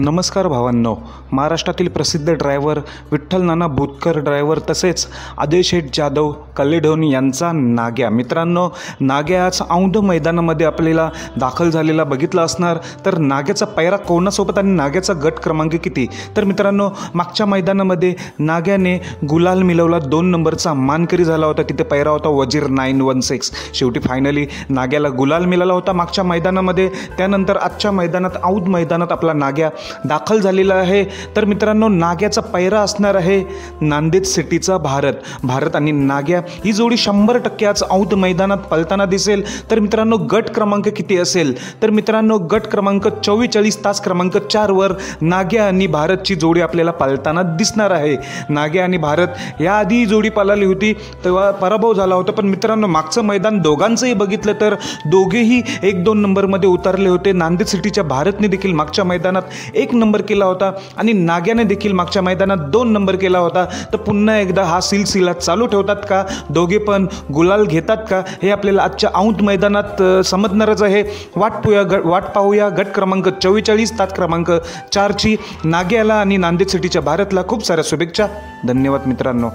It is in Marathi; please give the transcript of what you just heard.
नमस्कार भावांनो, महाराष्ट्रातील प्रसिद्ध ड्रायव्हर विठ्ठल नाना भूतकर ड्रायव्हर तसेच अजय शेठ जाधव कलेढोनी यांचा नाग्या. मित्रांनो, नाग्या आज औंध मैदानामध्ये आपल्याला दाखल झालेला बघितला असणार. तर नाग्याचा पैरा कोणासोबत आणि नाग्याचा गट क्रमांक किती? तर मित्रांनो, मागच्या मैदानामध्ये नाग्याने गुलाल मिळवला, 2 नंबरचा मानकरी झाला होता. तिथे पैरा होता वजीर 916. शेवटी फायनली नाग्याला गुलाल मिळाला होता मागच्या मैदानामध्ये. त्यानंतर आजच्या मैदानात औंध मैदानात आपला नाग्या दाखल झालेला आहे. तर मित्रांनो, नाग्याचा पैरा असणार आहे नांदेड सिटीचा भारत आणि नाग्या ही जोडी 100% आज औंध मैदानात पळताना दिसेल. तर मित्रांनो, गट क्रमांक किती असेल? तर मित्रांनो, गट क्रमांक 44 तास क्रमांक 4 वर नाग्या आणि भारतची जोडी आपल्याला पळताना दिसणार आहे. नाग्या आणि भारत याआधी जोडी पळाली होती तेव्हा पराभव झाला होता. पण मित्रांनो, मागचं मैदान दोघांचंही बघितलं तर दोघेही 1-2 नंबरमध्ये उतरले होते. नांदेड सिटीच्या भारतने देखील मागच्या मैदानात 1 नंबर केला होता आणि नाग्याने देखील मागच्या मैदानात 2 नंबर केला होता. तर पुन्हा एकदा हा सिलसिला चालू ठेवतात का? दोघे पण गुलाल घेतात का? हे आपल्याला आजच्या औंध मैदानात समजणारच आहे. वाट पाहूया. गट क्रमांक 44 तास क्रमांक 4ची नाग्याला आणि नांदेड सिटीच्या भारतला खूप साऱ्या शुभेच्छा. धन्यवाद मित्रांनो.